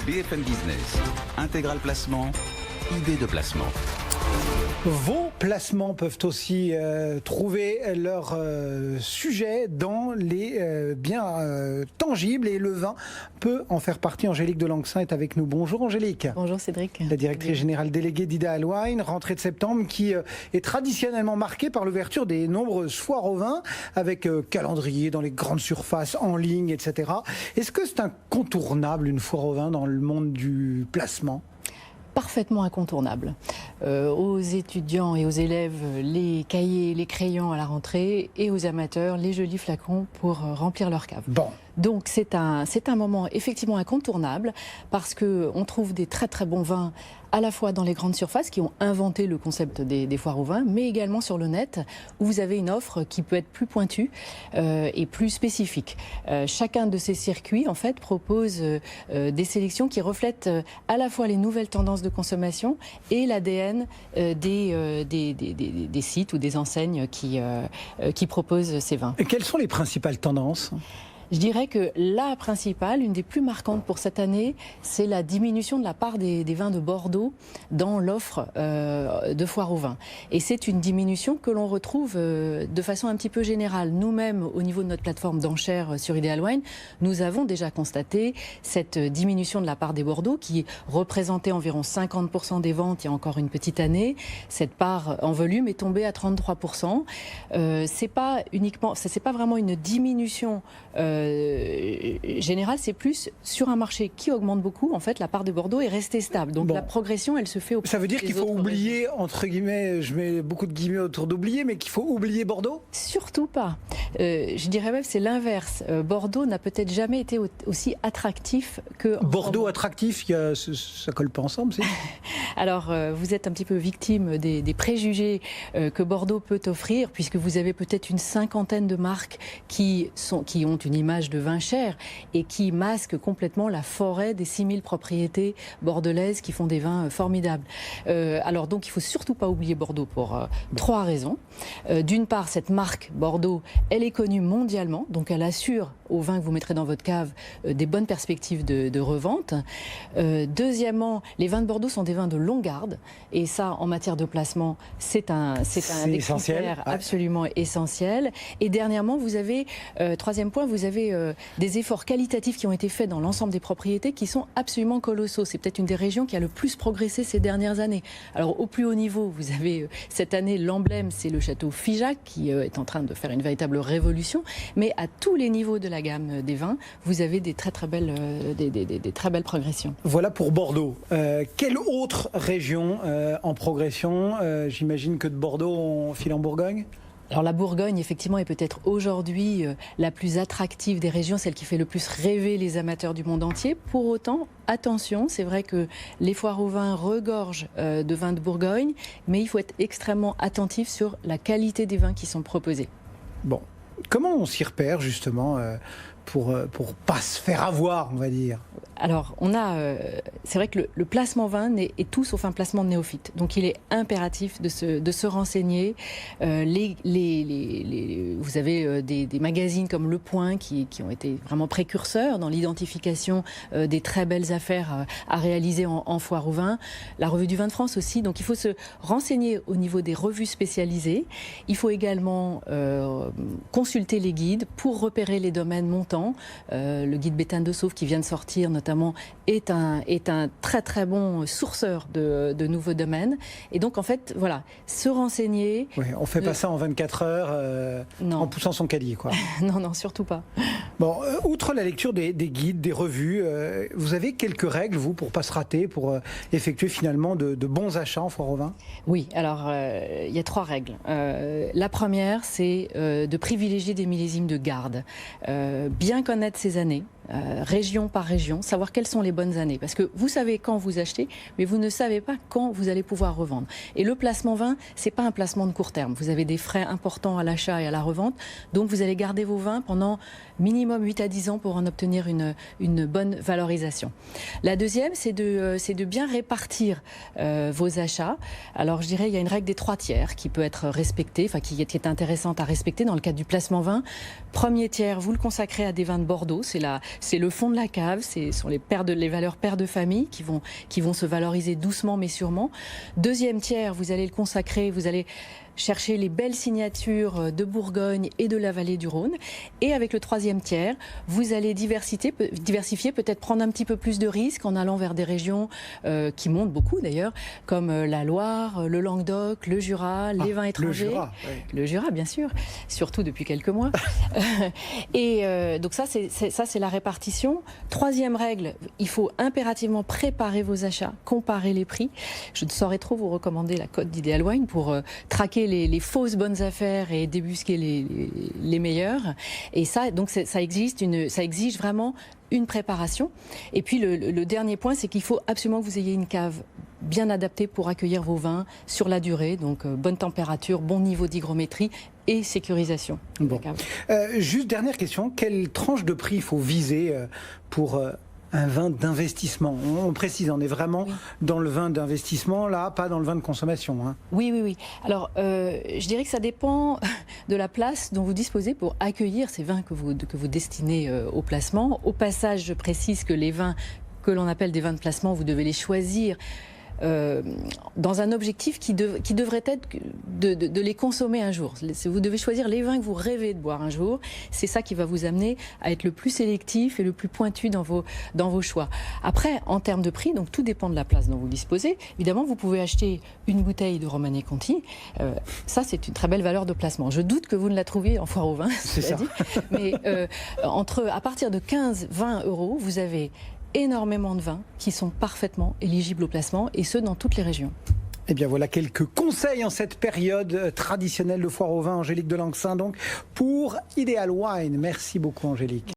BFM Business, Intégral Placement, idée de placement. Vos placements peuvent aussi trouver leur sujet dans les biens tangibles et le vin peut en faire partie. Angélique de Langsin est avec nous. Bonjour Angélique. Bonjour Cédric. La directrice générale déléguée d'Ideal Wine, rentrée de septembre qui est traditionnellement marquée par l'ouverture des nombreuses foires au vin avec calendrier dans les grandes surfaces, en ligne, etc. Est-ce que c'est incontournable une foire au vin dans le monde du placement ? Parfaitement incontournable. Aux étudiants et aux élèves, les cahiers, les crayons à la rentrée et aux amateurs, les jolis flacons pour remplir leur cave. Bon. Donc c'est un moment effectivement incontournable parce qu'on trouve des très très bons vins à la fois dans les grandes surfaces qui ont inventé le concept des foires au vin, mais également sur le net où vous avez une offre qui peut être plus pointue et plus spécifique. Chacun de ces circuits en fait propose des sélections qui reflètent à la fois les nouvelles tendances de consommation et l'ADN des sites ou des enseignes qui proposent ces vins. Et quelles sont les principales tendances ? Je dirais que la principale, une des plus marquantes pour cette année, c'est la diminution de la part des vins de Bordeaux dans l'offre de foire au vin. Et c'est une diminution que l'on retrouve de façon un petit peu générale. Nous-mêmes, au niveau de notre plateforme d'enchères sur Ideal Wine, nous avons déjà constaté cette diminution de la part des Bordeaux qui représentait environ 50% des ventes il y a encore une petite année. Cette part en volume est tombée à 33%. C'est pas vraiment une diminution général, c'est plus sur un marché qui augmente beaucoup. En fait, la part de Bordeaux est restée stable. Donc la progression, elle se fait au Ça veut dire qu'il faut oublier, entre guillemets, je mets beaucoup de guillemets autour d'oublier, mais qu'il faut oublier Bordeaux ? Surtout pas. Je dirais même que c'est l'inverse. Bordeaux n'a peut-être jamais été aussi attractif que... Bordeaux attractif, ça colle pas ensemble, c'est... Alors, vous êtes un petit peu victime des préjugés que Bordeaux peut offrir, puisque vous avez peut-être une cinquantaine de marques qui ont une image de vin cher et qui masquent complètement la forêt des 6000 propriétés bordelaises qui font des vins formidables. Alors donc, il ne faut surtout pas oublier Bordeaux pour trois raisons. D'une part, cette marque Bordeaux, elle est connue mondialement, donc elle assure aux vins que vous mettrez dans votre cave des bonnes perspectives de revente. Deuxièmement, les vins de Bordeaux sont des vins de longue garde et ça, en matière de placement, c'est un des critères absolument essentiel. Et dernièrement, troisième point, vous avez des efforts qualitatifs qui ont été faits dans l'ensemble des propriétés qui sont absolument colossaux. C'est peut-être une des régions qui a le plus progressé ces dernières années. Alors au plus haut niveau, vous avez cette année l'emblème, c'est le château Figeac qui est en train de faire une véritable révolution. Mais à tous les niveaux de la gamme des vins, vous avez des très belles progressions. Voilà pour Bordeaux. Quelle autre région en progression ? J'imagine que de Bordeaux, on file en Bourgogne ? Alors la Bourgogne, effectivement, est peut-être aujourd'hui la plus attractive des régions, celle qui fait le plus rêver les amateurs du monde entier. Pour autant, attention, c'est vrai que les foires au vin regorgent de vins de Bourgogne, mais il faut être extrêmement attentif sur la qualité des vins qui sont proposés. Bon, comment on s'y repère justement pour pas se faire avoir, on va dire ? Alors, c'est vrai que le placement vin est tout sauf un placement de néophyte. Donc, il est impératif de se renseigner. Vous avez des magazines comme Le Point qui ont été vraiment précurseurs dans l'identification des très belles affaires à réaliser en foire au vin. La Revue du Vin de France aussi. Donc, il faut se renseigner au niveau des revues spécialisées. Il faut également consulter les guides pour repérer les domaines montants. Le guide Béthane de Sauve qui vient de sortir notamment est un très très bon sourceur de nouveaux domaines. Et donc en fait, voilà, se renseigner... Oui, on ne fait pas ça en 24 heures en poussant son caddie, quoi. Non, surtout pas. Bon, outre la lecture des guides, des revues, vous avez quelques règles, vous, pour ne pas se rater, pour effectuer finalement de bons achats en foire au vin ? Oui, alors il y a 3 règles. La première, c'est de privilégier des millésimes de garde. Bien connaître ses années, région par région, savoir quelles sont les bonnes années. Parce que vous savez quand vous achetez, mais vous ne savez pas quand vous allez pouvoir revendre. Et le placement vin, c'est pas un placement de court terme. Vous avez des frais importants à l'achat et à la revente. Donc vous allez garder vos vins pendant minimum 8 à 10 ans pour en obtenir une bonne valorisation. La deuxième, c'est de bien répartir vos achats. Alors je dirais, il y a une règle des 3 tiers qui peut être respectée, enfin qui est intéressante à respecter dans le cadre du placement vin. Premier tiers, vous le consacrez à des vins de Bordeaux. C'est c'est le fond de la cave, ce sont les valeurs pères de famille qui vont se valoriser doucement mais sûrement. Deuxième tiers, vous allez le consacrer, vous allez chercher les belles signatures de Bourgogne et de la vallée du Rhône. Et avec le troisième tiers, vous allez diversifier, peut-être prendre un petit peu plus de risques en allant vers des régions qui montent beaucoup d'ailleurs, comme la Loire, le Languedoc, le Jura, les vins étrangers. Le Jura, oui. Le Jura, bien sûr, surtout depuis quelques mois. Et donc ça, c'est la répartition. Troisième règle, il faut impérativement préparer vos achats, comparer les prix. Je ne saurais trop vous recommander la cote d'Ideal Wine pour traquer les fausses bonnes affaires et débusquer les meilleures. Et ça, donc ça exige vraiment une préparation. Et puis le dernier point, c'est qu'il faut absolument que vous ayez une cave bien adaptée pour accueillir vos vins sur la durée. Donc bonne température, bon niveau d'hygrométrie et sécurisation. Bon. Juste dernière question, quelle tranche de prix il faut viser pour un vin d'investissement? On précise, on est vraiment dans le vin d'investissement, là, pas dans le vin de consommation. Hein. Oui. Alors, je dirais que ça dépend de la place dont vous disposez pour accueillir ces vins que vous destinez au placement. Au passage, je précise que les vins que l'on appelle des vins de placement, vous devez les choisir dans un objectif qui devrait être de les consommer un jour. Vous devez choisir les vins que vous rêvez de boire un jour. C'est ça qui va vous amener à être le plus sélectif et le plus pointu dans vos choix. Après, en termes de prix, donc tout dépend de la place dont vous disposez. Évidemment, vous pouvez acheter une bouteille de Romanée Conti. Ça, c'est une très belle valeur de placement. Je doute que vous ne la trouviez en foire au vin, c'est ça. Dit. Mais à partir de 15-20 euros, vous avez énormément de vins qui sont parfaitement éligibles au placement, et ce, dans toutes les régions. Eh bien voilà quelques conseils en cette période traditionnelle de foire au vin. Angélique de Lanxin donc pour Ideal Wine. Merci beaucoup Angélique.